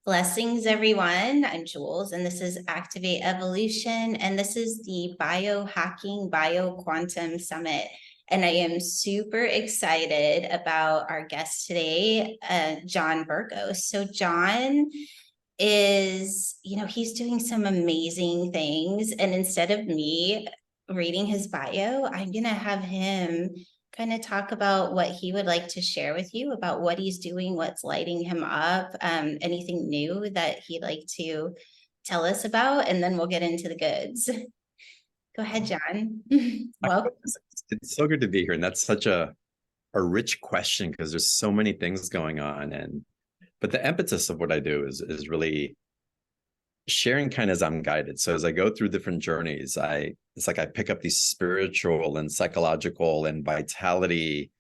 Blessings, everyone. I'm Jewels, and this is Activate Evolution, and this is the Biohacking Bioquantum Summit. And I am super excited about our guest today, John Burgos. So John is, he's doing some amazing things. And instead of me reading his bio, I'm going to have him kind of talk about what he would like to share with you about what he's doing, what's lighting him up, anything new that he'd like to tell us about, and then we'll get into the goods. Go ahead, John. Welcome. It's so good to be here. And that's such a rich question because there's so many things going on. But the impetus of what I do is really sharing kind of as I'm guided. So as I go through different journeys, it's like I pick up these spiritual and psychological and vitality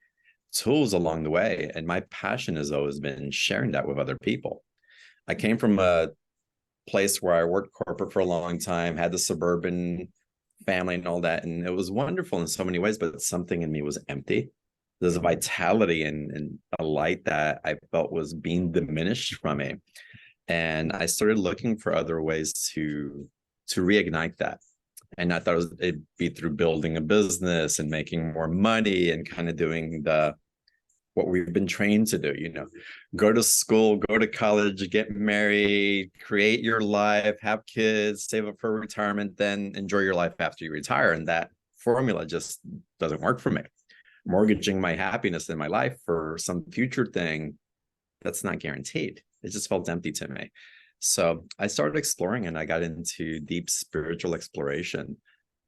tools along the way. And my passion has always been sharing that with other people. I came from a place where I worked corporate for a long time, had the suburban family and all that. And it was wonderful in so many ways, but something in me was empty. There's a vitality and a light that I felt was being diminished from me. And I started looking for other ways to reignite that. And I thought it'd be through building a business and making more money and kind of doing what we've been trained to do, go to school, go to college, get married, create your life, have kids, save up for retirement, then enjoy your life after you retire. And that formula just doesn't work for me. Mortgaging my happiness in my life for some future thing, that's not guaranteed. It just felt empty to me. So I started exploring and I got into deep spiritual exploration.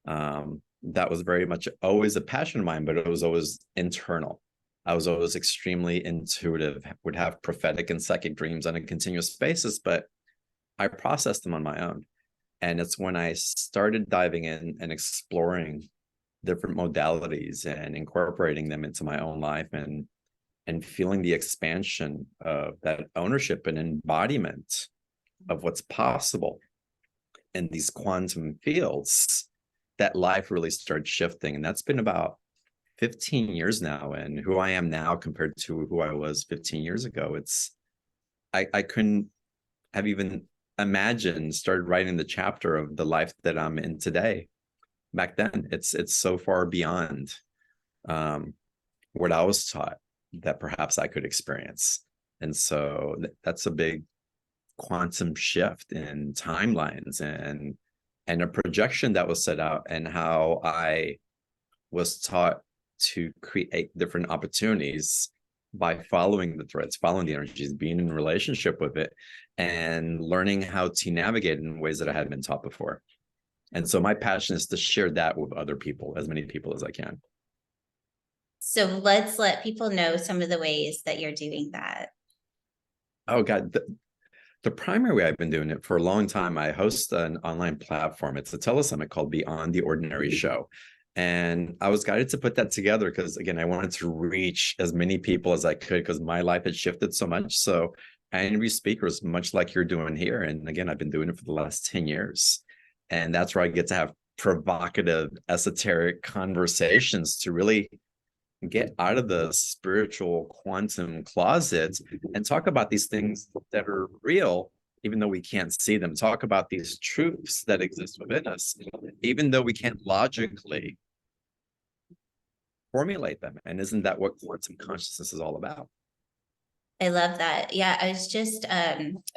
That was very much always a passion of mine, but it was always internal. I was always extremely intuitive, would have prophetic and psychic dreams on a continuous basis, but I processed them on my own. And it's when I started diving in and exploring different modalities and incorporating them into my own life and feeling the expansion of that ownership and embodiment of what's possible in these quantum fields, that life really started shifting. And that's been about 15 years now. And who I am now compared to who I was 15 years ago, I couldn't have even imagined, started writing the chapter of the life that I'm in today. Back then, it's so far beyond what I was taught that perhaps I could experience. And so that's a big quantum shift in timelines and a projection that was set out, and how I was taught to create different opportunities by following the threads, following the energies, being in a relationship with it, and learning how to navigate in ways that I hadn't been taught before. And so my passion is to share that with other people, as many people as I can. So let's let people know some of the ways that you're doing that. Oh, God. The primary way I've been doing it for a long time, I host an online platform. It's a telesummit called Beyond the Ordinary Show. And I was guided to put that together because, again, I wanted to reach as many people as I could because my life had shifted so much. So I interview speakers much like you're doing here. And again, I've been doing it for the last 10 years. And that's where I get to have provocative, esoteric conversations to really get out of the spiritual quantum closet and talk about these things that are real, even though we can't see them. Talk about these truths that exist within us, even though we can't logically formulate them. And isn't that what quantum consciousness is all about? I love that. Yeah, I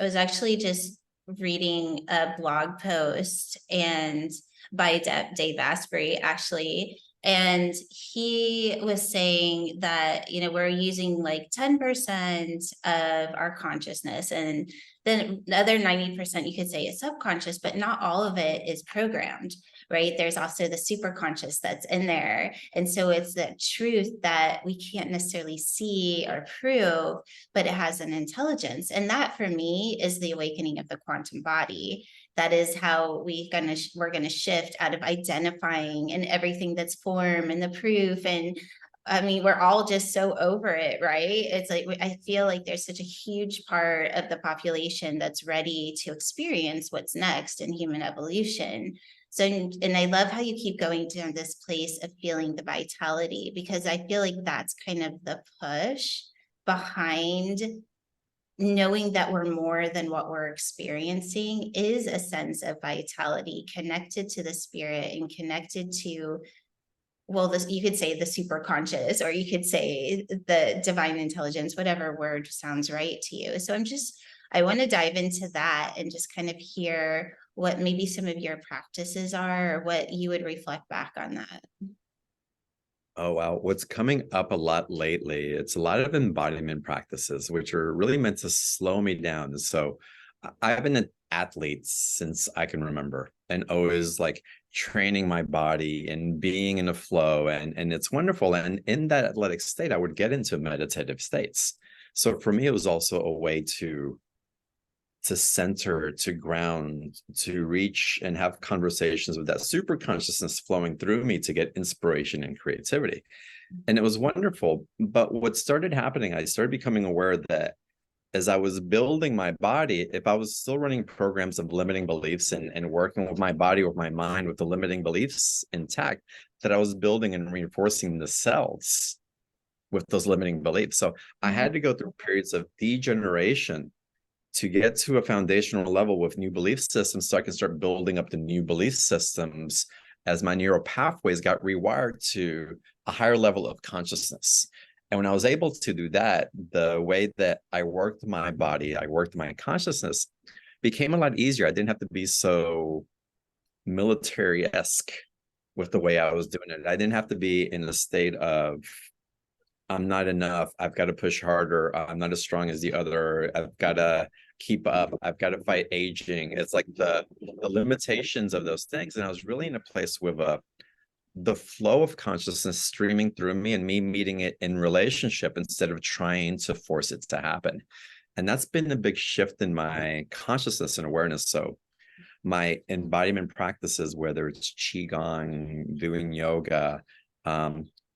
was actually just reading a blog post and by Dave Asprey, actually. And he was saying that, we're using like 10% of our consciousness, and then the other 90% you could say is subconscious, but not all of it is programmed, right? There's also the superconscious that's in there. And so it's the truth that we can't necessarily see or prove, but it has an intelligence. And that for me is the awakening of the quantum body. That is how we're going to shift out of identifying and everything that's form and the proof. And I mean, we're all just so over it, right? It's like, I feel like there's such a huge part of the population that's ready to experience what's next in human evolution. So, and I love how you keep going down this place of feeling the vitality, because I feel like that's kind of the push behind knowing that we're more than what we're experiencing is a sense of vitality connected to the spirit and connected to, well, this, you could say the super conscious, or you could say the divine intelligence, whatever word sounds right to you. So I want to dive into that and just kind of hear what maybe some of your practices are, or what you would reflect back on that. Oh, wow. What's coming up a lot lately, it's a lot of embodiment practices, which are really meant to slow me down. So I've been an athlete since I can remember, and always like training my body and being in a flow, and it's wonderful. And in that athletic state, I would get into meditative states. So for me, it was also a way to center, to ground, to reach and have conversations with that super consciousness flowing through me to get inspiration and creativity. And it was wonderful. But what started happening, I started becoming aware that as I was building my body, if I was still running programs of limiting beliefs and working with my body, with my mind, with the limiting beliefs intact, that I was building and reinforcing the cells with those limiting beliefs. So I had to go through periods of degeneration to get to a foundational level with new belief systems, so I can start building up the new belief systems as my neural pathways got rewired to a higher level of consciousness. And when I was able to do that, the way that I worked my body, I worked my consciousness, became a lot easier. I didn't have to be so military-esque with the way I was doing it. I didn't have to be in a state of, I'm not enough, I've got to push harder, I'm not as strong as the other, I've got to keep up, I've got to fight aging. It's like the limitations of those things. And I was really in a place with the flow of consciousness streaming through me, and me meeting it in relationship instead of trying to force it to happen. And that's been a big shift in my consciousness and awareness. So my embodiment practices, whether it's qigong, doing yoga,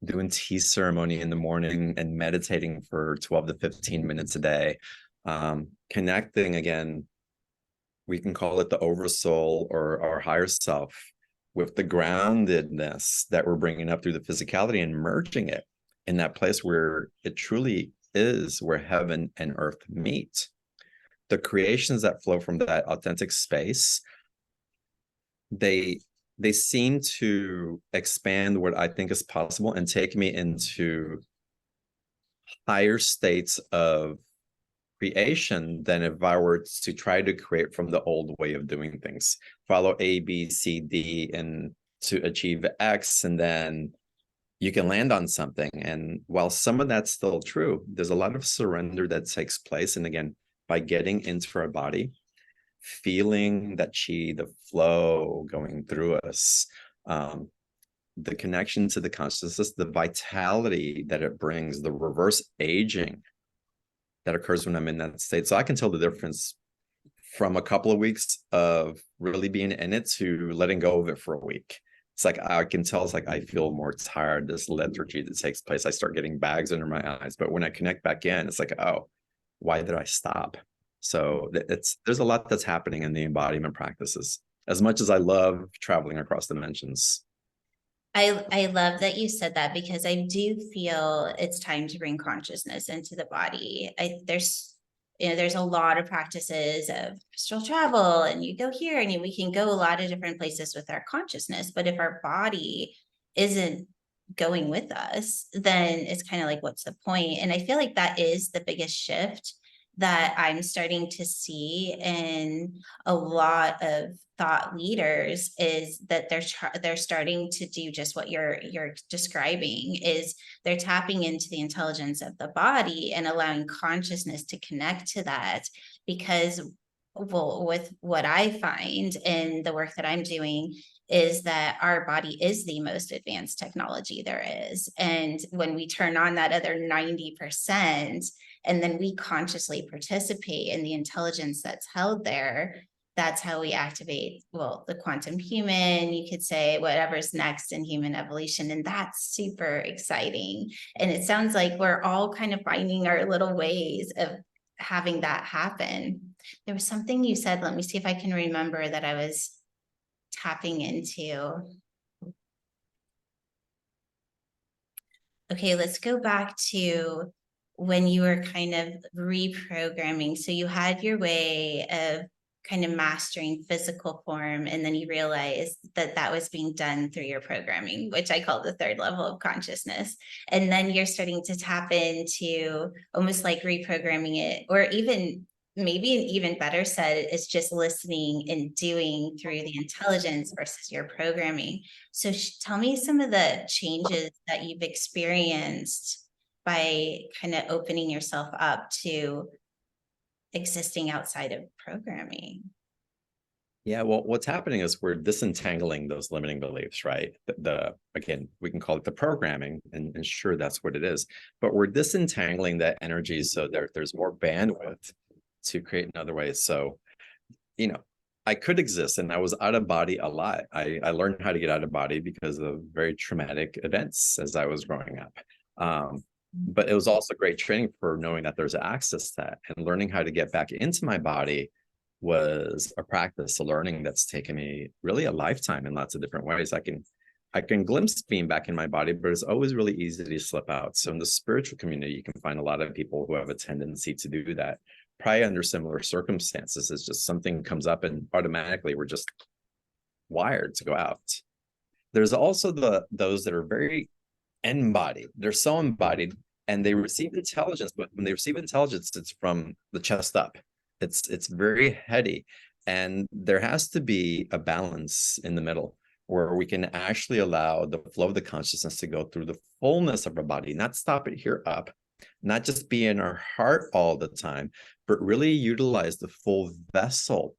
doing tea ceremony in the morning, and meditating for 12 to 15 minutes a day, connecting again, we can call it the oversoul or our higher self, with the groundedness that we're bringing up through the physicality, and merging it in that place where it truly is, where heaven and earth meet. The creations that flow from that authentic space, they seem to expand what I think is possible and take me into higher states of creation than if I were to try to create from the old way of doing things. Follow A, B, C, D, and to achieve X, and then you can land on something. And while some of that's still true, there's a lot of surrender that takes place. And again, by getting into our body, feeling that chi, the flow going through us, the connection to the consciousness, the vitality that it brings, the reverse aging that occurs when I'm in that state. So I can tell the difference from a couple of weeks of really being in it to letting go of it for a week. It's like I can tell, it's like I feel more tired, this lethargy that takes place. I start getting bags under my eyes. But when I connect back in, it's like, oh, why did I stop? So there's a lot that's happening in the embodiment practices, as much as I love traveling across dimensions. I love that you said that, because I do feel it's time to bring consciousness into the body. There's a lot of practices of astral travel, and you go here and we can go a lot of different places with our consciousness. But if our body isn't going with us, then it's kind of like, what's the point? And I feel like that is the biggest shift that I'm starting to see in a lot of thought leaders, is that they're starting to do just what you're describing. Is they're tapping into the intelligence of the body and allowing consciousness to connect to that. Because, well, with what I find in the work that I'm doing, is that our body is the most advanced technology there is. And when we turn on that other 90%, and then we consciously participate in the intelligence that's held there, that's how we activate, well, the quantum human, you could say, whatever's next in human evolution. And that's super exciting. And it sounds like we're all kind of finding our little ways of having that happen. There was something you said, let me see if I can remember, that I was tapping into. Okay, let's go back to when you were kind of reprogramming. So you had your way of kind of mastering physical form, and then you realized that that was being done through your programming, which I call the third level of consciousness. And then you're starting to tap into almost like reprogramming it, or even maybe even better said, it's just listening and doing through the intelligence versus your programming. So tell me some of the changes that you've experienced by kind of opening yourself up to existing outside of programming. Yeah, well, what's happening is we're disentangling those limiting beliefs, right? Again, we can call it the programming, and sure, that's what it is. But we're disentangling that energy so there's more bandwidth to create in other ways. So, I could exist, and I was out of body a lot. I learned how to get out of body because of very traumatic events as I was growing up. But it was also great training for knowing that there's access to that, and learning how to get back into my body was a practice, a learning that's taken me really a lifetime in lots of different ways. I can glimpse being back in my body, but it's always really easy to slip out. So in the spiritual community, you can find a lot of people who have a tendency to do that, probably under similar circumstances. It's just something comes up and automatically we're just wired to go out. There's also those that are very embodied. They're so embodied and they receive intelligence, but when they receive intelligence, it's from the chest up. It's very heady, and there has to be a balance in the middle where we can actually allow the flow of the consciousness to go through the fullness of our body, not stop it here up, not just be in our heart all the time, but really utilize the full vessel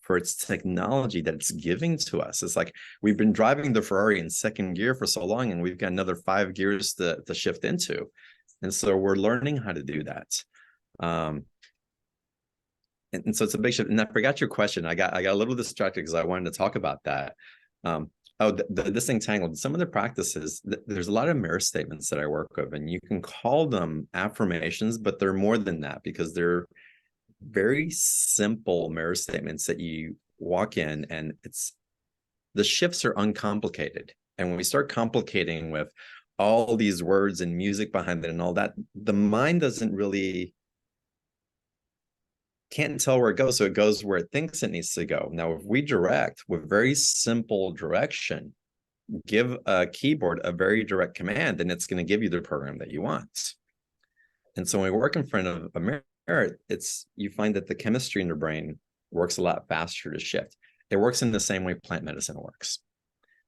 for its technology that it's giving to us. It's like we've been driving the Ferrari in second gear for so long, and we've got another 5 gears to shift into. And so we're learning how to do that. And so it's a big shift. And I forgot your question. I got a little distracted because I wanted to talk about that. This entangled. Some of the practices, there's a lot of mirror statements that I work with, and you can call them affirmations, but they're more than that because they're very simple mirror statements that you walk in, and the shifts are uncomplicated. And when we start complicating with all these words and music behind it and all that, the mind doesn't really can't tell where it goes, so it goes where it thinks it needs to go. Now, if we direct with very simple direction, give a keyboard a very direct command, and it's going to give you the program that you want. And so when we work in front of a mirror, you find that the chemistry in your brain works a lot faster to shift. It works in the same way plant medicine works.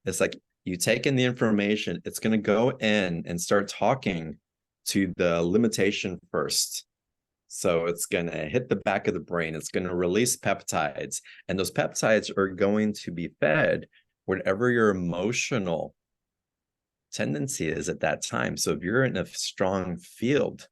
It's like you take in the information, it's going to go in and start talking to the limitation first. So it's going to hit the back of the brain. It's going to release peptides, and those peptides are going to be fed whatever your emotional tendency is at that time. So if you're in a strong field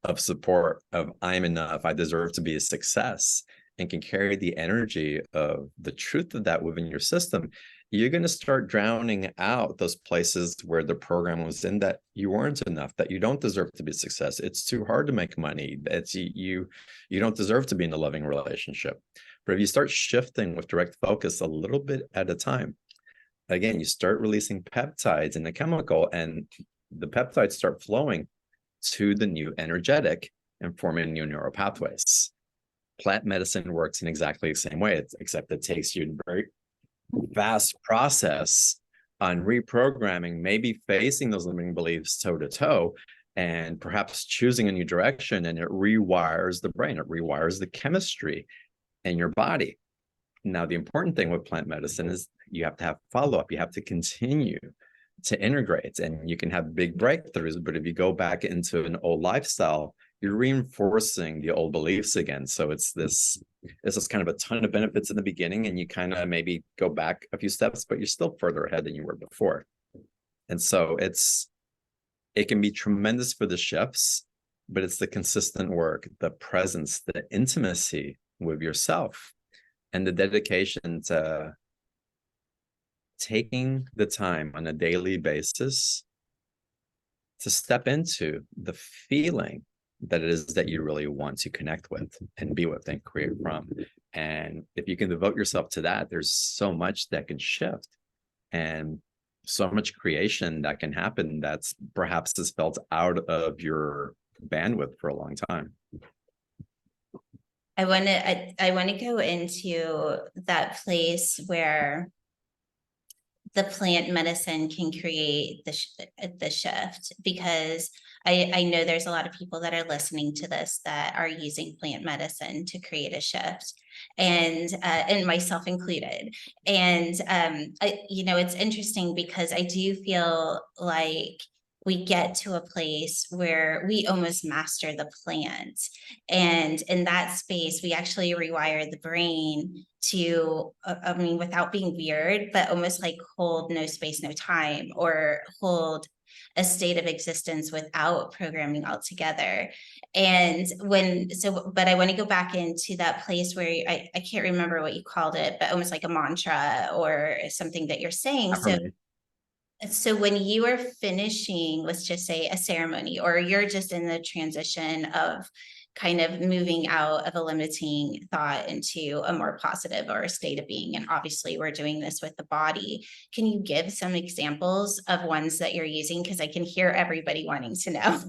of support, of I'm enough, I deserve to be a success, and can carry the energy of the truth of that within your system, you're going to start drowning out those places where the program was in that you weren't enough, that you don't deserve to be a success. It's too hard to make money. It's you don't deserve to be in a loving relationship. But if you start shifting with direct focus a little bit at a time, again, you start releasing peptides in the chemical, and the peptides start flowing to the new energetic and forming new neural pathways. Plant medicine works in exactly the same way, except it takes you a very vast process on reprogramming, maybe facing those limiting beliefs toe to toe, and perhaps choosing a new direction, and it rewires the brain, it rewires the chemistry in your body. Now, the important thing with plant medicine is you have to have follow-up. You have to continue to integrate, and you can have big breakthroughs, but if you go back into an old lifestyle, you're reinforcing the old beliefs again. So it's this kind of a ton of benefits in the beginning, and you kind of maybe go back a few steps, but you're still further ahead than you were before. And so it can be tremendous for the shifts, but it's the consistent work, the presence, the intimacy with yourself, and the dedication to taking the time on a daily basis to step into the feeling that it is that you really want to connect with and be with and create from. And if you can devote yourself to that, there's so much that can shift, and so much creation that can happen that's perhaps is felt out of your bandwidth for a long time. I want to go into that place where the plant medicine can create the shift, because I know there's a lot of people that are listening to this that are using plant medicine to create a shift, and myself included. And it's interesting because I do feel like we get to a place where we almost master the plant, and in that space we actually rewire the brain to without being weird, but almost like hold no space, no time, or hold a state of existence without programming altogether. But I want to go back into that place where I can't remember what you called it, but almost like a mantra or something that you're saying. So when you are finishing, let's just say a ceremony, or you're just in the transition of kind of moving out of a limiting thought into a more positive or a state of being, and obviously we're doing this with the body, can you give some examples of ones that you're using? Because I can hear everybody wanting to know.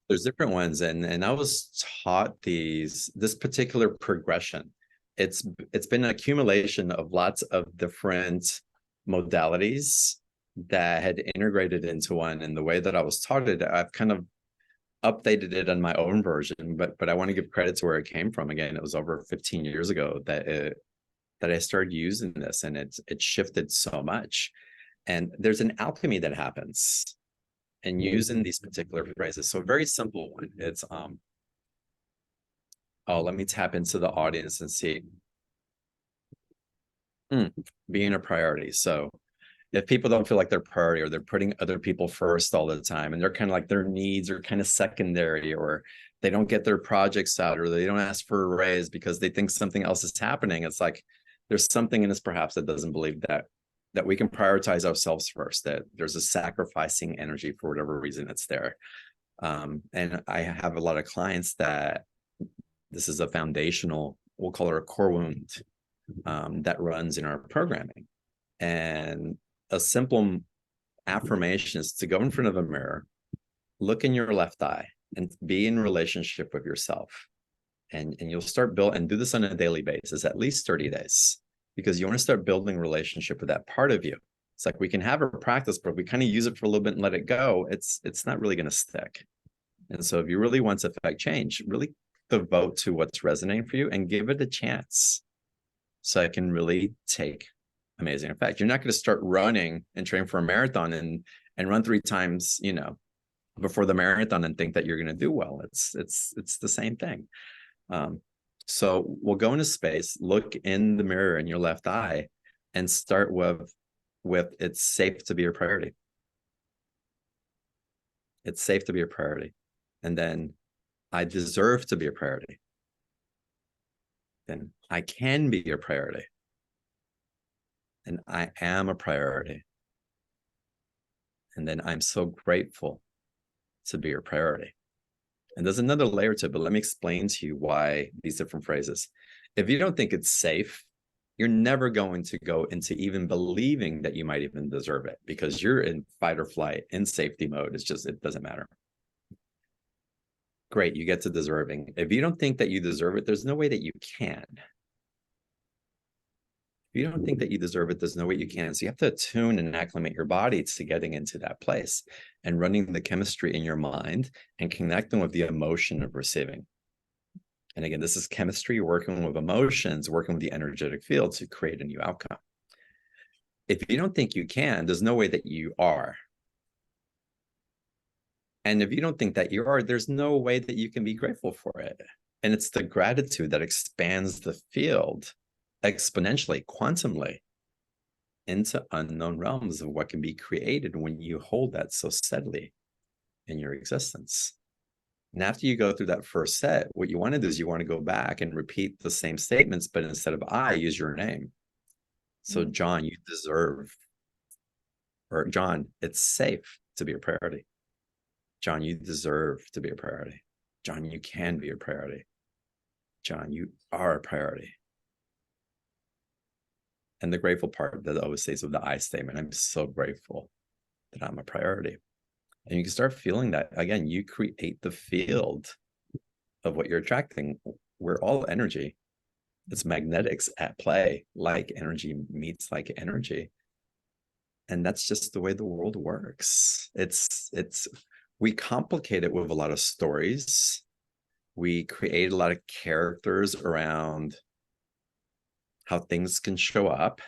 There's different ones, and I was taught this particular progression. It's been an accumulation of lots of different modalities that had integrated into one. And the way that I was taught it, I've kind of updated it on my own version, but I want to give credit to where it came from. Again, it was over 15 years ago that I started using this, and it shifted so much. And there's an alchemy that happens in using these particular phrases. So a very simple one. It's let me tap into the audience and see. Being a priority. So if people don't feel like they're priority, or they're putting other people first all the time, and they're kind of like their needs are kind of secondary, or they don't get their projects out, or they don't ask for a raise because they think something else is happening, it's like there's something in us perhaps that doesn't believe that we can prioritize ourselves first, that there's a sacrificing energy for whatever reason it's there. And I have a lot of clients that this is a foundational, we'll call it a core wound, that runs in our programming. And a simple affirmation is to go in front of a mirror, look in your left eye, and be in relationship with yourself. And you'll start build and do this on a daily basis, at least 30 days, because you want to start building relationship with that part of you. It's like we can have a practice, but we kind of use it for a little bit and let it go. It's not really going to stick. And so if you really want to affect change, really devote to what's resonating for you and give it a chance, so it can really take amazing effect. You're not going to start running and train for a marathon and run 3 times, before the marathon and think that you're going to do well. It's the same thing. So we'll go into space, look in the mirror in your left eye, and start with it's safe to be your priority. It's safe to be a priority. And then I deserve to be a priority. Then I can be your priority. And I am a priority. And then I'm so grateful to be your priority. And there's another layer to it, but let me explain to you why these different phrases. If you don't think it's safe, you're never going to go into even believing that you might even deserve it, because you're in fight or flight, in safety mode. It doesn't matter. Great, you get to deserving. If you don't think that you deserve it, there's no way that you can. If you don't think that you deserve it, there's no way you can. So you have to attune and acclimate your body to getting into that place and running the chemistry in your mind and connecting with the emotion of receiving. And again, this is chemistry, working with emotions, working with the energetic field to create a new outcome. If you don't think you can, there's no way that you are. And if you don't think that you are, there's no way that you can be grateful for it. And it's the gratitude that expands the field exponentially, quantumly, into unknown realms of what can be created when you hold that so steadily in your existence. And after you go through that first set, what you want to do is you want to go back and repeat the same statements, but instead of I, use your name. So John, you deserve, or John, it's safe to be a priority. John, you deserve to be a priority. John, you can be a priority. John, you are a priority. And the grateful part that always stays with the I statement, I'm so grateful that I'm a priority. And you can start feeling that again, you create the field of what you're attracting. We're all energy. It's magnetics at play, like energy meets like energy. And that's just the way the world works. We complicate it with a lot of stories. We create a lot of characters around how things can show up.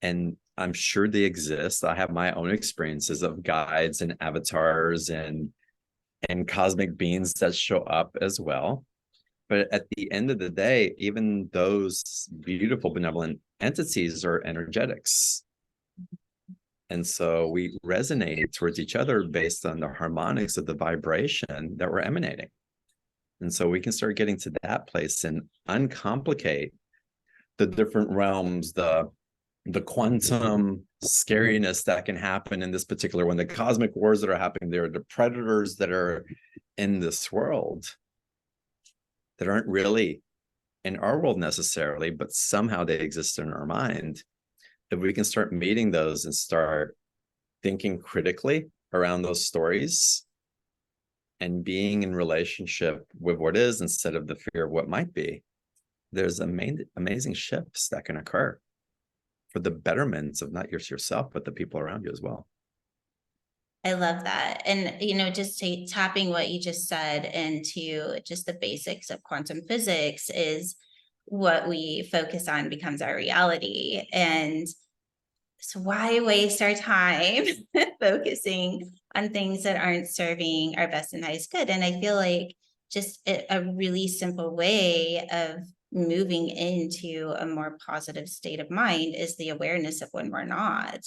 And I'm sure they exist. I have my own experiences of guides and avatars and cosmic beings that show up as well. But at the end of the day, even those beautiful benevolent entities are energetics. And so we resonate towards each other based on the harmonics of the vibration that we're emanating. And so we can start getting to that place and uncomplicate the different realms, the quantum scariness that can happen in this particular one, the cosmic wars that are happening there, the predators that are in this world that aren't really in our world necessarily, but somehow they exist in our mind. If we can start meeting those and start thinking critically around those stories and being in relationship with what is instead of the fear of what might be, there's amazing shifts that can occur for the betterment of not just yourself, but the people around you as well. I love that. And, just tapping what you just said into just the basics of quantum physics is what we focus on becomes our reality. And so why waste our time focusing on things that aren't serving our best and highest good? And I feel like just a really simple way of moving into a more positive state of mind is the awareness of when we're not.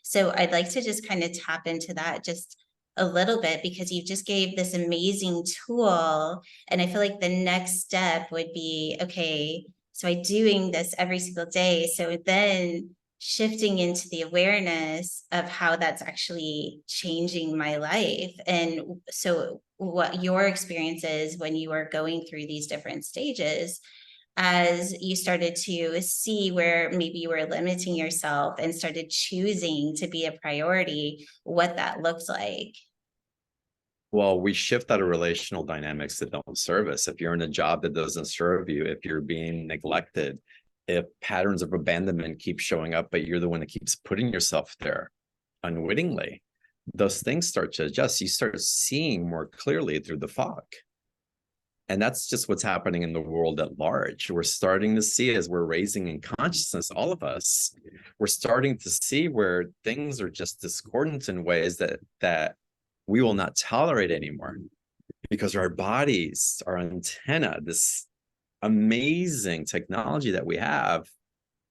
So I'd like to just kind of tap into that just a little bit, because you just gave this amazing tool. And I feel like the next step would be, okay, so I'm doing this every single day. So then shifting into the awareness of how that's actually changing my life. And so what your experience is when you are going through these different stages, as you started to see where maybe you were limiting yourself and started choosing to be a priority, what that looks like. Well, we shift out of relational dynamics that don't serve us. If you're in a job that doesn't serve you, if you're being neglected, if patterns of abandonment keep showing up, but you're the one that keeps putting yourself there unwittingly, those things start to adjust. You start seeing more clearly through the fog. And that's just what's happening in the world at large. We're starting to see, as we're raising in consciousness, all of us, we're starting to see where things are just discordant in ways that we will not tolerate anymore, because our bodies, our antenna, this amazing technology that we have,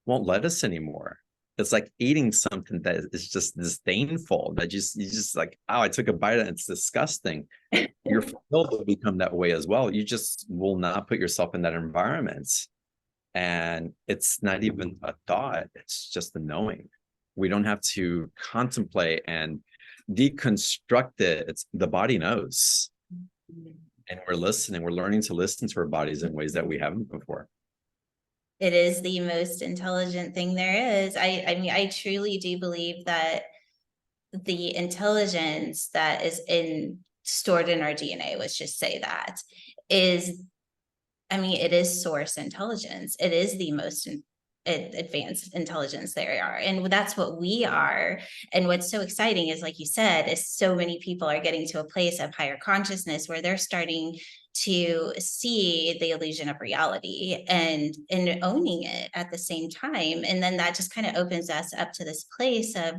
won't let us anymore. It's like eating something that is just disdainful, that you just like, oh, I took a bite and it's disgusting. Your field will become that way as well. You just will not put yourself in that environment. And it's not even a thought, it's just a knowing. We don't have to contemplate and deconstruct it. It's the body knows. And we're listening, we're learning to listen to our bodies in ways that we haven't before. It is the most intelligent thing there is. I mean, I truly do believe that the intelligence that is stored in our DNA, let's just say that, is, I mean, it is source intelligence. It is the most advanced intelligence there are, and that's what we are. And what's so exciting is, like you said, is so many people are getting to a place of higher consciousness where they're starting to see the illusion of reality and owning it at the same time. And then that just kind of opens us up to this place of,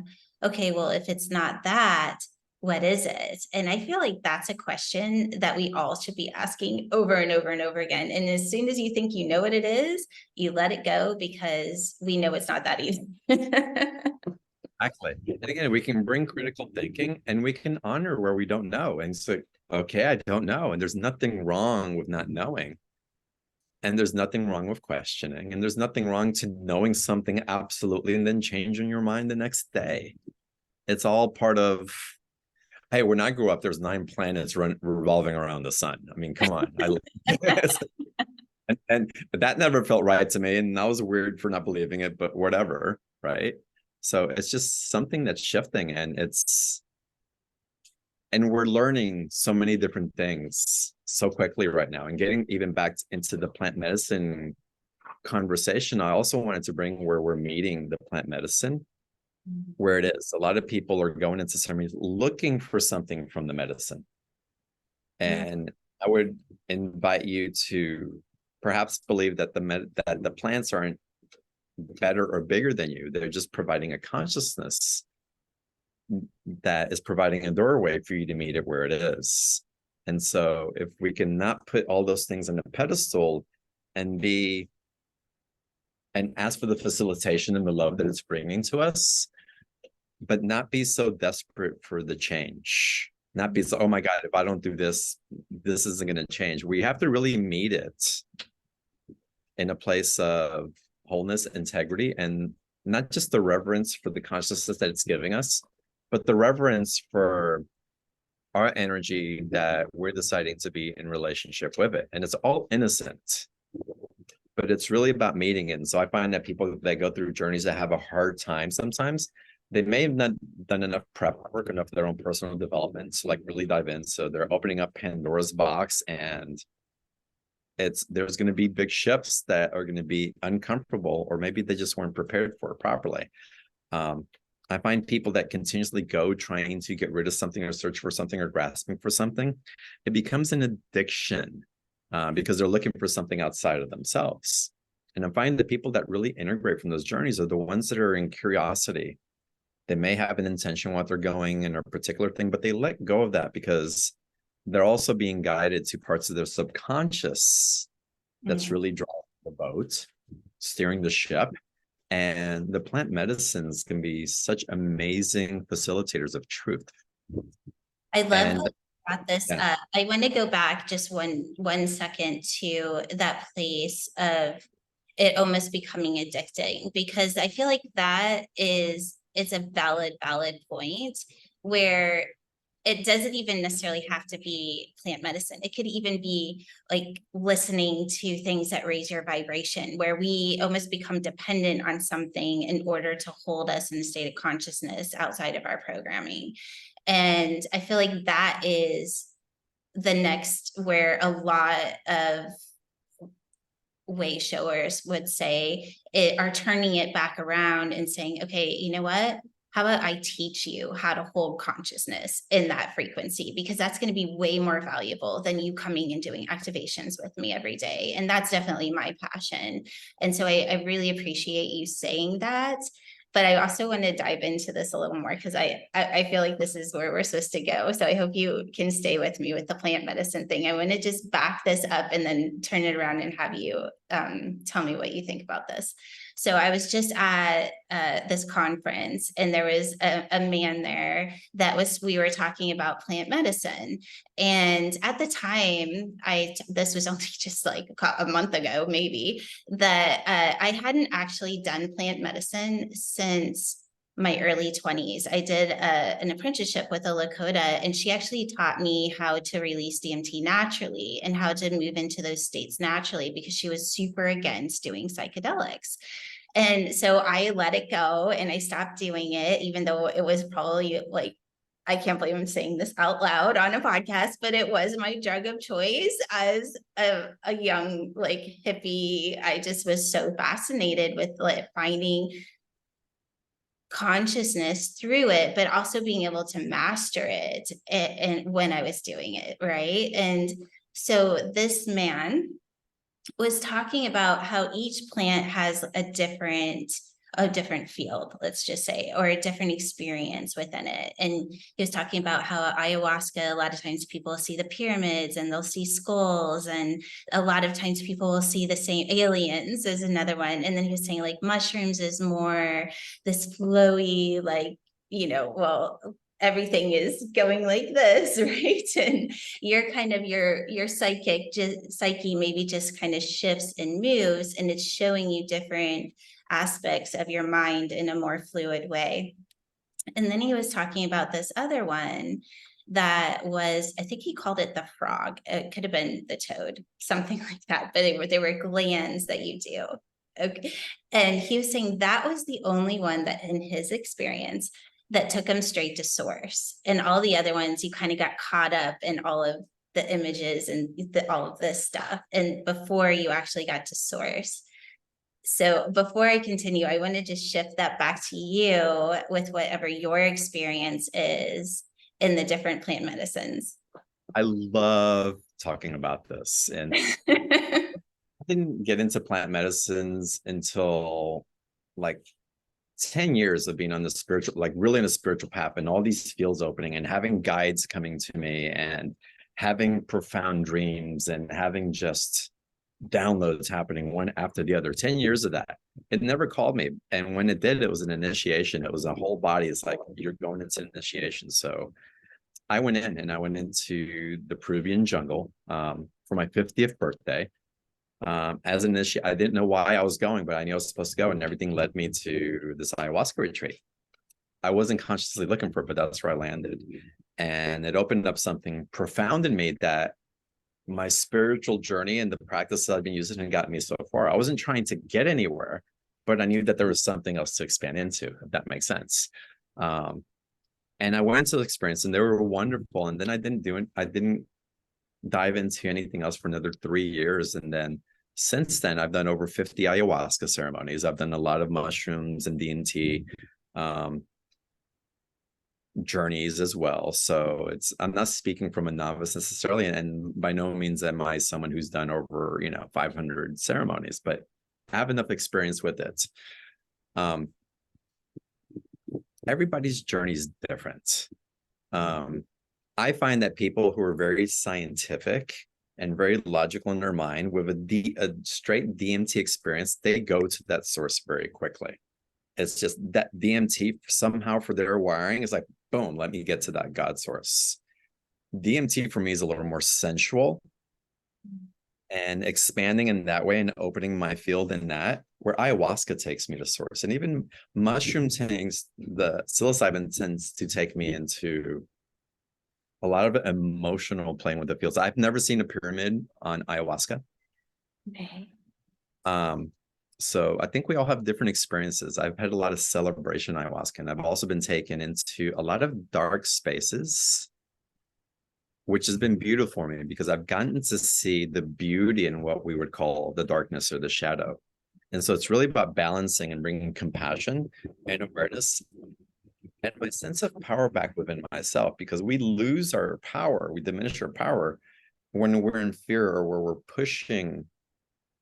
okay, well, if it's not that, what is it? And I feel like that's a question that we all should be asking over and over and over again. And as soon as you think you know what it is, you let it go, because we know it's not that easy. Exactly. And again, we can bring critical thinking and we can honor where we don't know. And so, okay, I don't know. And there's nothing wrong with not knowing. And there's nothing wrong with questioning. And there's nothing wrong to knowing something absolutely and then changing your mind the next day. It's all part of, hey, when I grew up, there's 9 planets revolving around the sun. I mean, come on. And that never felt right to me. And I was weird for not believing it, but whatever, right? So it's just something that's shifting, and And we're learning so many different things so quickly right now. And getting even back into the plant medicine conversation, I also wanted to bring where we're meeting the plant medicine, where it is. A lot of people are going into ceremonies looking for something from the medicine. And I would invite you to perhaps believe that that the plants aren't better or bigger than you. They're just providing a consciousness that is providing a doorway for you to meet it where it is. And so if we can not put all those things on a pedestal and ask for the facilitation and the love that it's bringing to us, but not be so desperate for the change, not be so, oh my God, if I don't do this, this isn't going to change. We have to really meet it in a place of wholeness, integrity, and not just the reverence for the consciousness that it's giving us, but the reverence for our energy that we're deciding to be in relationship with it. And it's all innocent, but it's really about meeting it. And so I find that people that go through journeys that have a hard time sometimes, they may have not done enough prep work, enough of their own personal development to like really dive in. So they're opening up Pandora's box, and there's going to be big shifts that are going to be uncomfortable, or maybe they just weren't prepared for it properly. I find people that continuously go trying to get rid of something or search for something or grasping for something, it becomes an addiction because they're looking for something outside of themselves. And I find the people that really integrate from those journeys are the ones that are in curiosity. They may have an intention what they're going in a particular thing, but they let go of that because they're also being guided to parts of their subconscious that's really drawing the boat, steering the ship. And the plant medicines can be such amazing facilitators of truth. I love how you brought this up. I want to go back just one second to that place of it almost becoming addicting, because I feel like it's a valid point where it doesn't even necessarily have to be plant medicine. It could even be like listening to things that raise your vibration, where we almost become dependent on something in order to hold us in a state of consciousness outside of our programming. And I feel like that is the next where a lot of way showers would say are turning it back around and saying, okay, you know what? How about I teach you how to hold consciousness in that frequency? Because that's going to be way more valuable than you coming and doing activations with me every day. And that's definitely my passion. And so I really appreciate you saying that. But I also want to dive into this a little more because I feel like this is where we're supposed to go. So I hope you can stay with me with the plant medicine thing. I want to just back this up and then turn it around and have you tell me what you think about this. So I was just at this conference, and there was a man there we were talking about plant medicine. And at the time, this was only just like a month ago, maybe, that I hadn't actually done plant medicine since my early 20s. I did an apprenticeship with a Lakota, and she actually taught me how to release DMT naturally and how to move into those states naturally, because she was super against doing psychedelics. And so I let it go and I stopped doing it, even though it was probably like, I can't believe I'm saying this out loud on a podcast, but it was my drug of choice as a young like hippie. I just was so fascinated with like finding consciousness through it, but also being able to master it and when I was doing it, right? And so this man was talking about how each plant has a different field, let's just say, or a different experience within it. And he was talking about how ayahuasca, a lot of times people see the pyramids and they'll see skulls, and a lot of times people will see the same aliens as another one. And then he was saying like mushrooms is more this flowy, like, well, everything is going like this, right? And you're kind of your psyche maybe just kind of shifts and moves, and it's showing you different aspects of your mind in a more fluid way. And then he was talking about this other one that was, I think he called it the frog. It could have been the toad, something like that, but they were glands that you do. Okay. And he was saying that was the only one that in his experience that took them straight to source. And all the other ones, you kind of got caught up in all of the images and all of this stuff. And before you actually got to source. So before I continue, I want to just shift that back to you with whatever your experience is in the different plant medicines. I love talking about this. And I didn't get into plant medicines until like 10 years of being on the spiritual, like really in a spiritual path, and all these fields opening and having guides coming to me and having profound dreams and having just downloads happening one after the other. 10 years of that. It never called me. And when it did, it was an initiation. It was a whole body. It's like you're going into initiation. So I went into the Peruvian jungle for my 50th birthday. As an initiate, I didn't know why I was going, but I knew I was supposed to go, and everything led me to this ayahuasca retreat. I wasn't consciously looking for it, but that's where I landed. And it opened up something profound in me that my spiritual journey and the practice that I've been using and got me so far. I wasn't trying to get anywhere, but I knew that there was something else to expand into, if that makes sense. And I went to the experience, and they were wonderful. And then I didn't dive into anything else for another 3 years. And then since then, I've done over 50 ayahuasca ceremonies. I've done a lot of mushrooms and DMT journeys as well. So I'm not speaking from a novice necessarily, and by no means am I someone who's done over 500 ceremonies, but I have enough experience with it. Everybody's journey is different. I find that people who are very scientific and very logical in their mind with a straight DMT experience, they go to that source very quickly. It's just that DMT somehow for their wiring is like, boom, let me get to that God source. DMT for me is a little more sensual and expanding in that way and opening my field in that, where ayahuasca takes me to source. And even mushroom things, the psilocybin tends to take me into a lot of emotional playing with the fields. I've never seen a pyramid on ayahuasca. Okay. So I think we all have different experiences. I've had a lot of celebration ayahuasca, and I've also been taken into a lot of dark spaces, which has been beautiful for me because I've gotten to see the beauty in what we would call the darkness or the shadow. And so it's really about balancing and bringing compassion and awareness and my sense of power back within myself, because we lose our power, we diminish our power when we're in fear or where we're pushing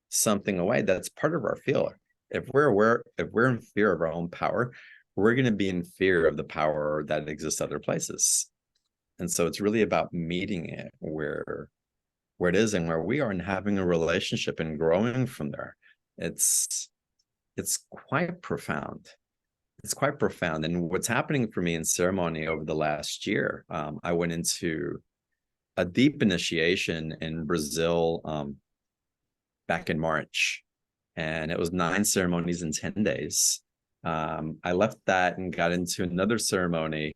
something away that's part of our field. If we're in fear of our own power, we're going to be in fear of the power that exists other places. And so it's really about meeting it where it is and where we are, and having a relationship and growing from there. It's quite profound. It's quite profound. And what's happening for me in ceremony over the last year, I went into a deep initiation in Brazil back in March, and it was 9 ceremonies in 10 days. I left that and got into another ceremony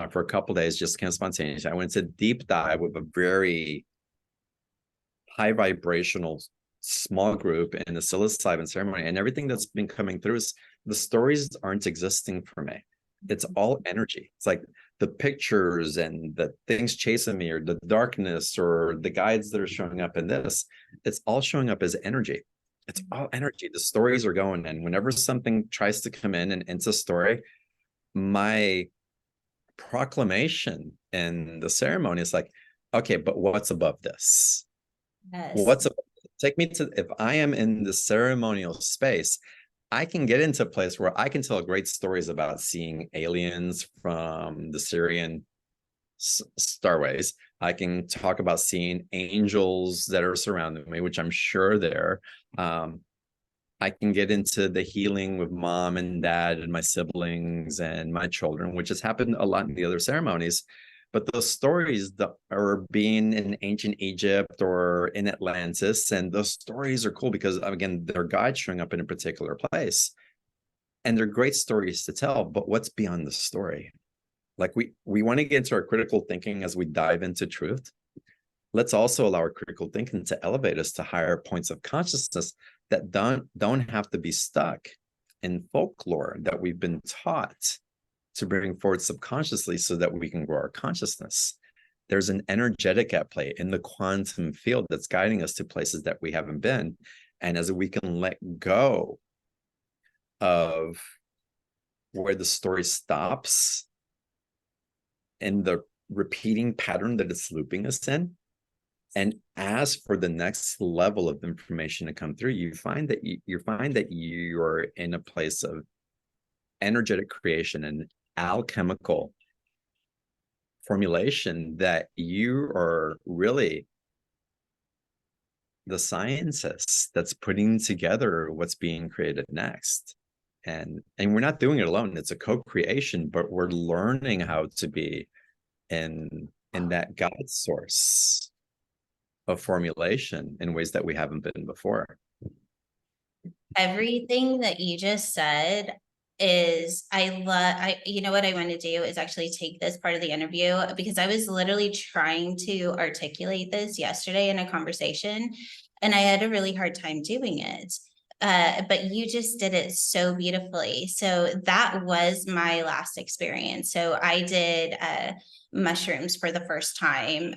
for a couple of days, just kind of spontaneous. I went to deep dive with a very high vibrational small group in the psilocybin ceremony, and everything that's been coming through is the stories aren't existing for me. It's all energy. It's like the pictures and the things chasing me, or the darkness, or the guides that are showing up in this. It's all showing up as energy. It's all energy. The stories are going, and whenever something tries to come in and into story, my proclamation in the ceremony is like, okay, but what's above this? Yes. What's above this? Take me to, if I am in the ceremonial space, I can get into a place where I can tell great stories about seeing aliens from the Syrian starways. I can talk about seeing angels that are surrounding me, which I'm sure there. I can get into the healing with mom and dad and my siblings and my children, which has happened a lot in the other ceremonies. But those stories that are being in ancient Egypt or in Atlantis, and those stories are cool because, again, they're guides showing up in a particular place. And they're great stories to tell, but what's beyond the story? Like we want to get into our critical thinking as we dive into truth. Let's also allow our critical thinking to elevate us to higher points of consciousness that don't have to be stuck in folklore that we've been taught to bring forward subconsciously so that we can grow our consciousness. There's an energetic at play in the quantum field that's guiding us to places that we haven't been. And as we can let go of where the story stops and the repeating pattern that it's looping us in, and ask for the next level of information to come through, you find that you're in a place of energetic creation and alchemical formulation, that you are really the scientist that's putting together what's being created next. And we're not doing it alone. It's a co-creation, but we're learning how to be in that God source of formulation in ways that we haven't been before. Everything that you just said is, you know what I want to do is actually take this part of the interview, because I was literally trying to articulate this yesterday in a conversation and I had a really hard time doing it. But you just did it so beautifully. So that was my last experience. So I did mushrooms for the first time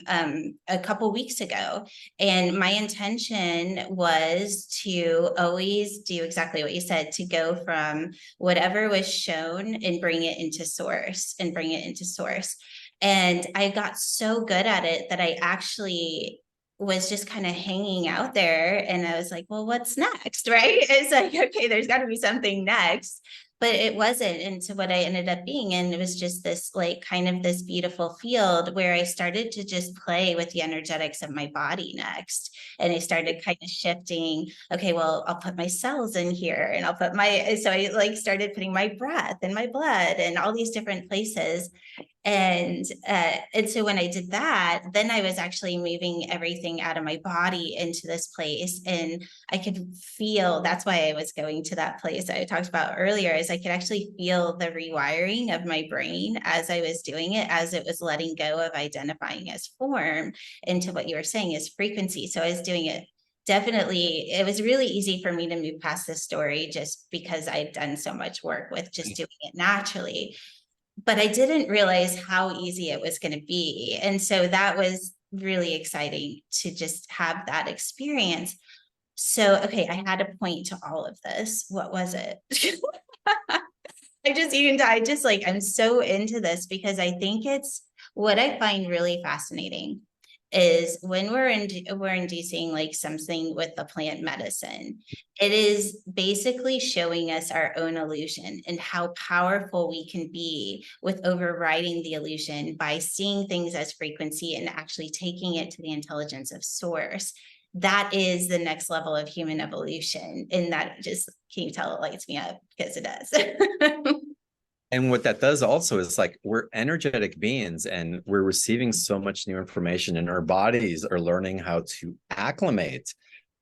a couple weeks ago. And my intention was to always do exactly what you said, to go from whatever was shown and bring it into source and bring it into source. And I got so good at it that I actually was just kind of hanging out there, and I was like, well, what's next? Right? It's like, okay, there's got to be something next, but it wasn't. And so what I ended up being in, it was just this like kind of this beautiful field where I started to just play with the energetics of my body next. And I started kind of shifting, okay, well, I'll put my cells in here, and I'll put so I like started putting my breath and my blood and all these different places. And so when I did that, then I was actually moving everything out of my body into this place, and I could feel, that's why I was going to that place I talked about earlier, is I could actually feel the rewiring of my brain as I was doing it, as it was letting go of identifying as form into what you were saying is frequency. So I was doing it. Definitely, it was really easy for me to move past this story just because I'd done so much work with just doing it naturally. But I didn't realize how easy it was going to be. And so that was really exciting to just have that experience. So, okay, I had a point to all of this. What was it? I just like, I'm so into this because I think it's what I find really fascinating is when we're inducing like something with the plant medicine, it is basically showing us our own illusion and how powerful we can be with overriding the illusion by seeing things as frequency and actually taking it to the intelligence of source. That is the next level of human evolution. And that just, can you tell, it lights me up because it does. And what that does also is like we're energetic beings and we're receiving so much new information, and our bodies are learning how to acclimate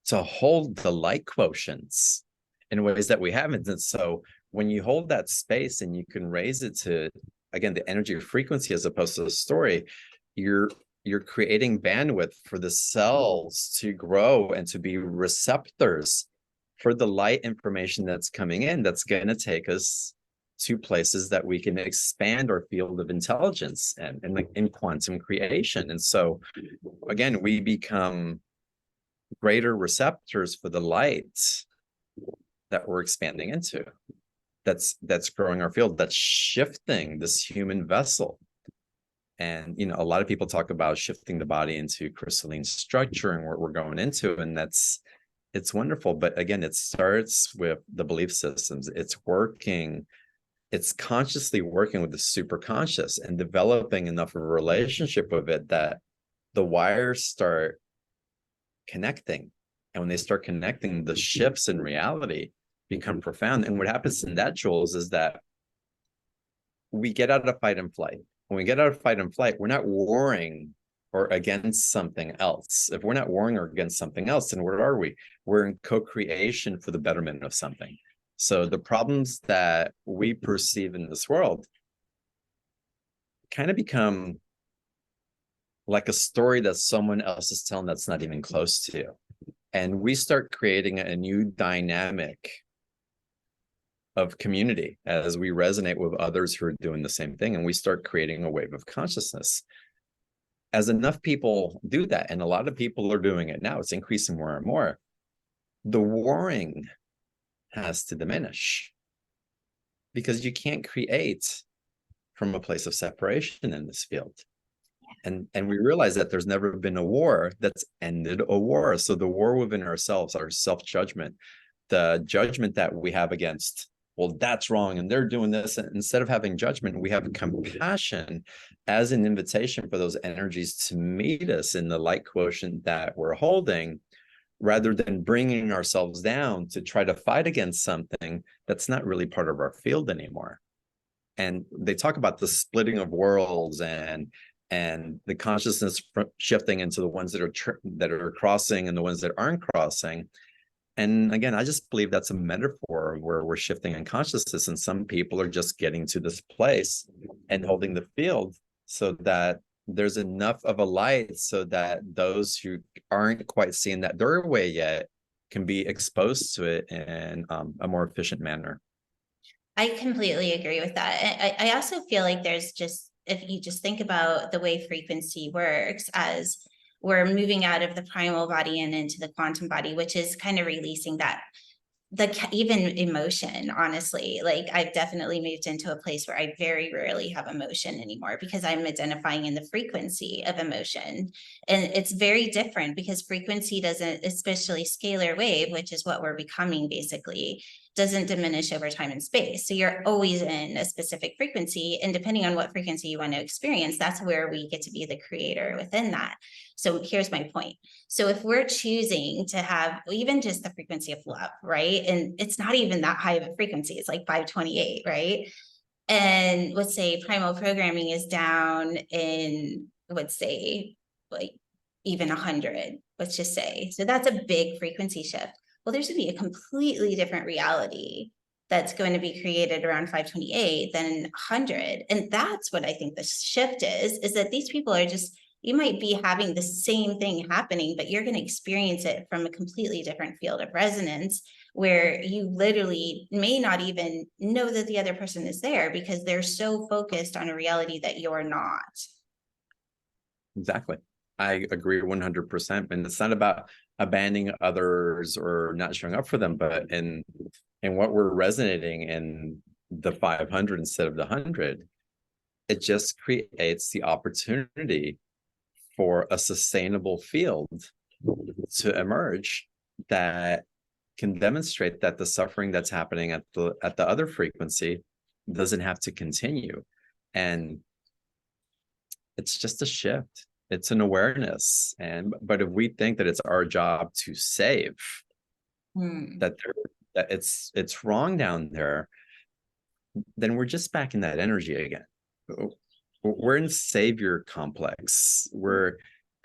to hold the light quotients in ways that we haven't. And so when you hold that space and you can raise it to, again, the energy of frequency as opposed to the story, you're creating bandwidth for the cells to grow and to be receptors for the light information that's coming in, that's going to take us to places that we can expand our field of intelligence and like in quantum creation. And so again, we become greater receptors for the light that we're expanding into. That's growing our field, that's shifting this human vessel. And you know, a lot of people talk about shifting the body into crystalline structure and what we're going into, and it's wonderful. But again, it starts with the belief systems. It's consciously working with the superconscious and developing enough of a relationship with it that the wires start connecting. And when they start connecting, the shifts in reality become profound. And what happens in that, Jules, is that we get out of fight and flight. When we get out of fight and flight, we're not warring or against something else. If we're not warring or against something else, then where are we? We're in co-creation for the betterment of something. So the problems that we perceive in this world kind of become like a story that someone else is telling that's not even close to. And we start creating a new dynamic of community as we resonate with others who are doing the same thing, and we start creating a wave of consciousness. As enough people do that, and a lot of people are doing it now, it's increasing more and more, the warring has to diminish, because you can't create from a place of separation in this field. And we realize that there's never been a war that's ended a war. So the war within ourselves, our self-judgment, the judgment that we have against, well, that's wrong and they're doing this, and instead of having judgment, we have compassion as an invitation for those energies to meet us in the light quotient that we're holding, rather than bringing ourselves down to try to fight against something that's not really part of our field anymore. And they talk about the splitting of worlds and the consciousness shifting into the ones that are crossing and the ones that aren't crossing. And again, I just believe that's a metaphor where we're shifting in consciousness, and some people are just getting to this place and holding the field so that there's enough of a light so that those who aren't quite seeing that doorway yet can be exposed to it in a more efficient manner. I completely agree with that. I also feel like there's just, if you just think about the way frequency works, as we're moving out of the primal body and into the quantum body, which is kind of releasing that, even emotion, honestly, like I've definitely moved into a place where I very rarely have emotion anymore, because I'm identifying in the frequency of emotion. And it's very different, because frequency doesn't, especially scalar wave, which is what we're becoming basically, doesn't diminish over time and space. So you're always in a specific frequency, and depending on what frequency you want to experience, that's where we get to be the creator within that. So here's my point. So if we're choosing to have even just the frequency of love, right? And it's not even that high of a frequency, it's like 528, right? And let's say primal programming is down in, let's say, like even 100, let's just say. So that's a big frequency shift. Well, there's going to be a completely different reality that's going to be created around 528 than 100. And that's what I think the shift is that these people are just, you might be having the same thing happening, but you're going to experience it from a completely different field of resonance, where you literally may not even know that the other person is there, because they're so focused on a reality that you're not. Exactly. I agree 100%. And it's not about abandoning others or not showing up for them, but in what we're resonating in the 500 instead of the 100, it just creates the opportunity for a sustainable field to emerge that can demonstrate that the suffering that's happening at the other frequency doesn't have to continue. And it's just a shift. It's an awareness. But if we think that it's our job to save, that it's wrong down there, then we're just back in that energy again. We're in savior complex.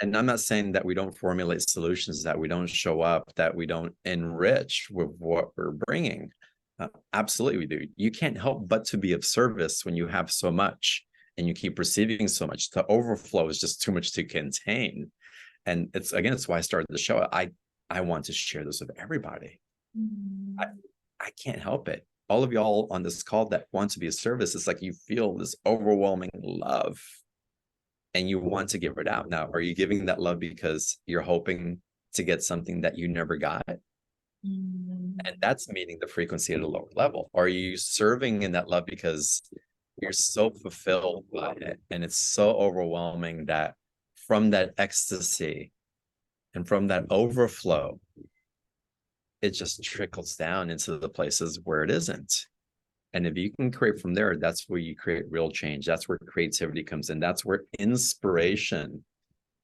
And I'm not saying that we don't formulate solutions, that we don't show up, that we don't enrich with what we're bringing. Absolutely we do. You can't help but to be of service when you have so much and you keep receiving so much. The overflow is just too much to contain. And it's why I started the show. I want to share this with everybody. I can't help it. All of y'all on this call that want to be of service, it's like you feel this overwhelming love and you want to give it out. Now, are you giving that love because you're hoping to get something that you never got? And that's meeting the frequency at a lower level. Or are you serving in that love because you're so fulfilled by it and it's so overwhelming that from that ecstasy and from that overflow, it just trickles down into the places where it isn't. And if you can create from there, that's where you create real change. That's where creativity comes in. That's where inspiration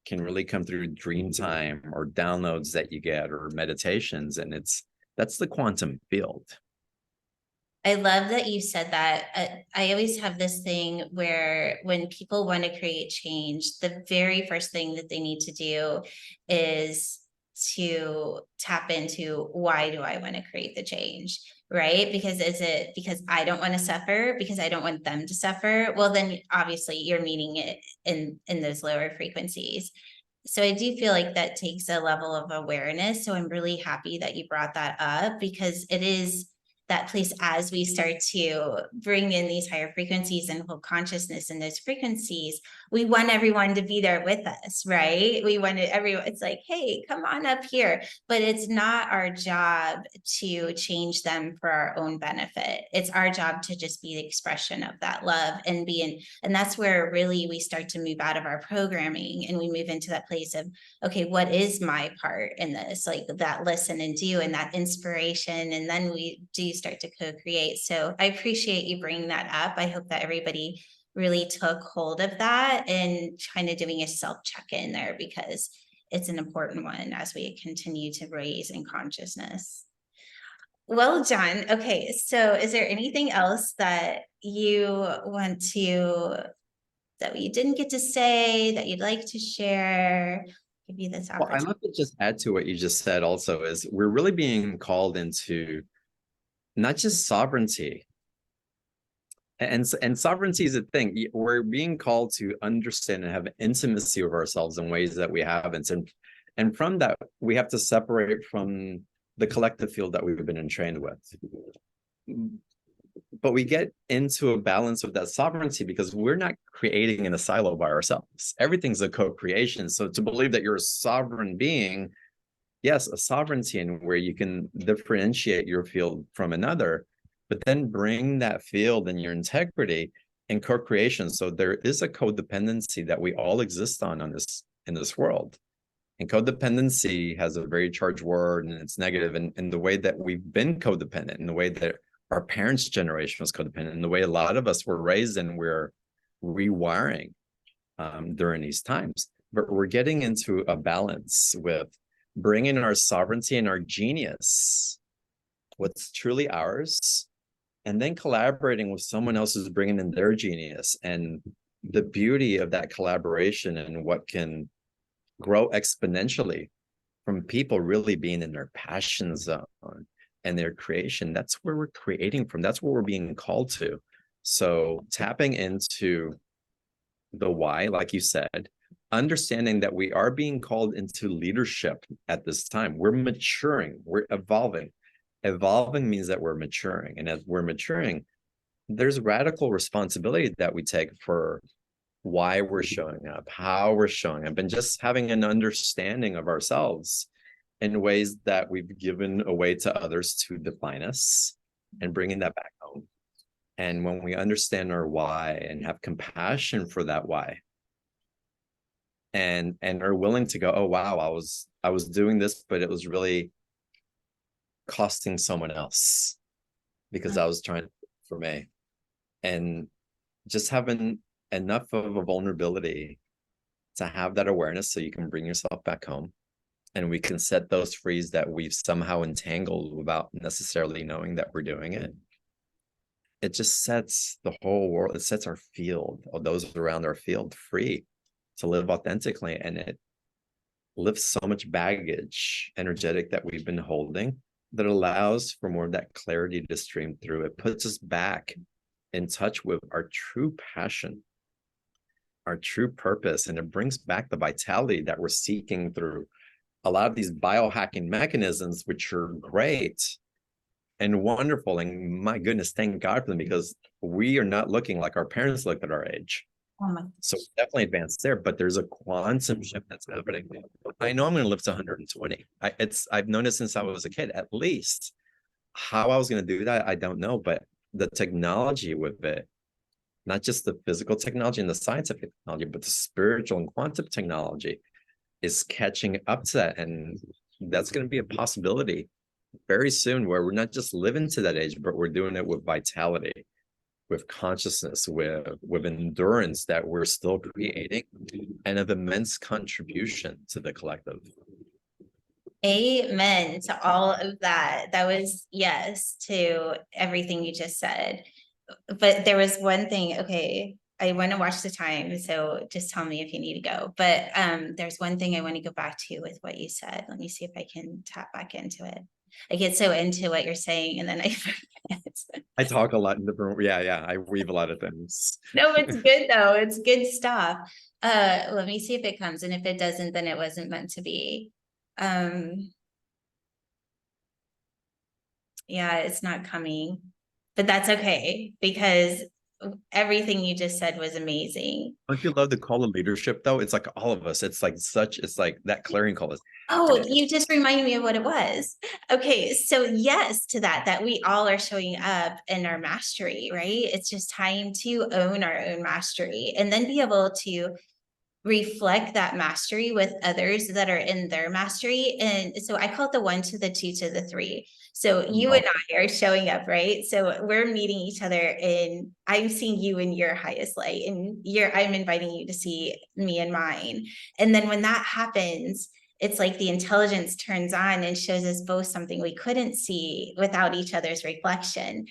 can really come through dream time or downloads that you get or meditations. And that's the quantum field. I love that you said that. I always have this thing where when people want to create change, the very first thing that they need to do is to tap into, why do I want to create the change? Right? Because is it because I don't want to suffer, because I don't want them to suffer? Well, then obviously you're meeting it in those lower frequencies. So I do feel like that takes a level of awareness. So I'm really happy that you brought that up, because it is that place as we start to bring in these higher frequencies and whole consciousness in those frequencies. We want everyone to be there with us, right? We want everyone, it's like, hey, come on up here. But it's not our job to change them for our own benefit. It's our job to just be the expression of that love and be in, and that's where really we start to move out of our programming and we move into that place of, okay, what is my part in this? Like that listen and do and that inspiration. And then we do start to co-create. So I appreciate you bringing that up. I hope that everybody really took hold of that and kind of doing a self check-in there, because it's an important one as we continue to raise in consciousness. Well, John, okay, so is there anything else that you want to, that you didn't get to say, that you'd like to share? Give you this Well, I'd opportunity. love to just add to what you just said also, is we're really being called into not just sovereignty. And sovereignty is a thing. We're being called to understand and have intimacy with ourselves in ways that we haven't. And from that, we have to separate from the collective field that we've been entrained with. But we get into a balance of that sovereignty because we're not creating in a silo by ourselves. Everything's a co-creation. So to believe that you're a sovereign being, yes, a sovereignty in where you can differentiate your field from another, but then bring that field and your integrity in co-creation. So there is a codependency that we all exist on this in this world. And codependency has a very charged word, and it's negative. And in the way that we've been codependent, in the way that our parents' generation was codependent, in the way a lot of us were raised and we're rewiring during these times. But we're getting into a balance with bringing our sovereignty and our genius, what's truly ours, and then collaborating with someone else who's bringing in their genius, and the beauty of that collaboration and what can grow exponentially from people really being in their passion zone and their creation. That's where we're creating from. That's what we're being called to. So tapping into the why, like you said, understanding that we are being called into leadership at this time. We're maturing, we're evolving. Evolving means that we're maturing. And as we're maturing, there's radical responsibility that we take for why we're showing up, how we're showing up, and just having an understanding of ourselves in ways that we've given away to others to define us, and bringing that back home. And when we understand our why and have compassion for that why, and are willing to go, oh wow, I was doing this, but it was really costing someone else because I was trying for me. And just having enough of a vulnerability to have that awareness so you can bring yourself back home, and we can set those free that we've somehow entangled without necessarily knowing that we're doing it. It just sets the whole world, it sets our field, or those around our field, free to live authentically. And it lifts so much baggage, energetic, that we've been holding, that allows for more of that clarity to stream through. It puts us back in touch with our true passion, our true purpose, and it brings back the vitality that we're seeking through a lot of these biohacking mechanisms, which are great and wonderful. And my goodness, thank God for them, because we are not looking like our parents looked at our age. So definitely advanced there, but there's a quantum shift that's happening. I know I'm going to live to 120. I've known it since I was a kid, at least. How I was going to do that, I don't know, but the technology with it, not just the physical technology and the scientific technology, but the spiritual and quantum technology is catching up to that. And that's going to be a possibility very soon, where we're not just living to that age, but we're doing it with vitality, with consciousness, with endurance that we're still creating, and of immense contribution to the collective. Amen to all of that. That was yes to everything you just said. But there was one thing, okay, I want to watch the time, so just tell me if you need to go. But there's one thing I want to go back to with what you said. Let me see if I can tap back into it. I get so into what you're saying and then I forget. I talk a lot in different, yeah, I weave a lot of things. No, it's good though. It's good stuff. Let me see if it comes, and if it doesn't, then it wasn't meant to be. Yeah, it's not coming, but that's okay because everything you just said was amazing. Don't you love the call of leadership though? It's like all of us. It's like it's like that clarion call is. Oh, you just reminded me of what it was. Okay, so yes to that we all are showing up in our mastery, right? It's just time to own our own mastery and then be able to reflect that mastery with others that are in their mastery. And so I call it the 1 to the 2 to the 3. So you and I are showing up, right? So we're meeting each other and I'm seeing you in your highest light and I'm inviting you to see me in mine. And then when that happens, it's like the intelligence turns on and shows us both something we couldn't see without each other's reflection.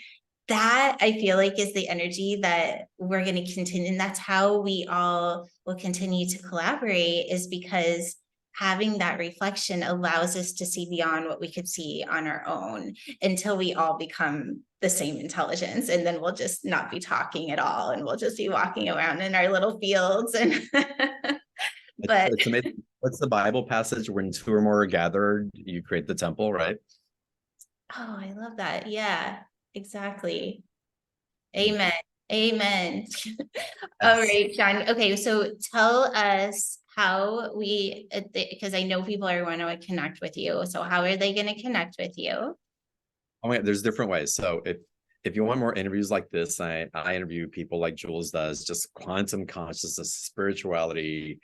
That I feel like is the energy that we're going to continue. And that's how we all will continue to collaborate, is because having that reflection allows us to see beyond what we could see on our own until we all become the same intelligence. And then we'll just not be talking at all. And we'll just be walking around in our little fields. And but it's amazing. What's the Bible passage? When two or more are gathered, you create the temple, right? oh, I love that. Yeah, exactly. Amen. Amen. All right, John. Okay, so tell us how we, because I know people are want to connect with you. So how are they going to connect with you? Oh my God, there's different ways. So if you want more interviews like this, I interview people like Jules does, just quantum consciousness, spirituality,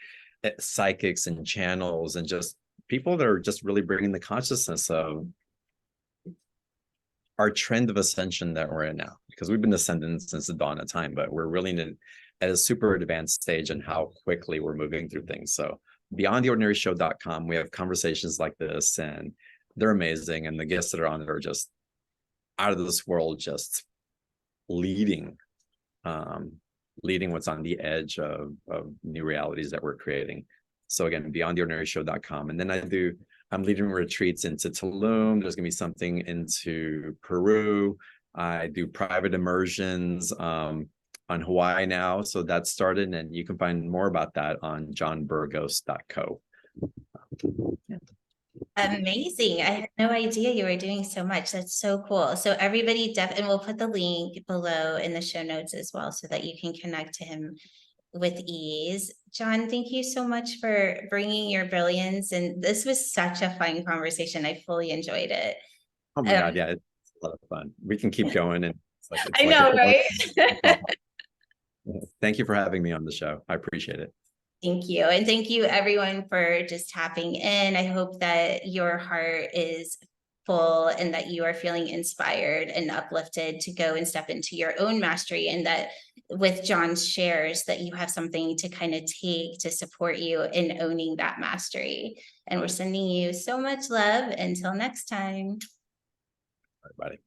psychics and channels, and just people that are just really bringing the consciousness of our trend of ascension that we're in now, because we've been ascending since the dawn of time, but we're really at a super advanced stage in how quickly we're moving through things. So beyondtheordinaryshow.com, we have conversations like this, and they're amazing. And the guests that are on it are just out of this world, just leading what's on the edge of new realities that we're creating. So again, beyondtheordinaryshow.com. And then I'm leading retreats into Tulum. There's gonna be something into Peru. I do private immersions on Hawaii now. So that's started, and you can find more about that on johnburgos.co. Amazing. I had no idea you were doing so much. That's so cool. So everybody and we'll put the link below in the show notes as well so that you can connect to him with ease. John, thank you so much for bringing your brilliance. And this was such a fun conversation. I fully enjoyed it. Oh my God, yeah, it's a lot of fun. We can keep going, and I know, right? Thank you for having me on the show. I appreciate it. Thank you. And thank you everyone for just tapping in. I hope that your heart is full and that you are feeling inspired and uplifted to go and step into your own mastery, and that with John's shares that you have something to kind of take to support you in owning that mastery. And we're sending you so much love. Until next time. Everybody.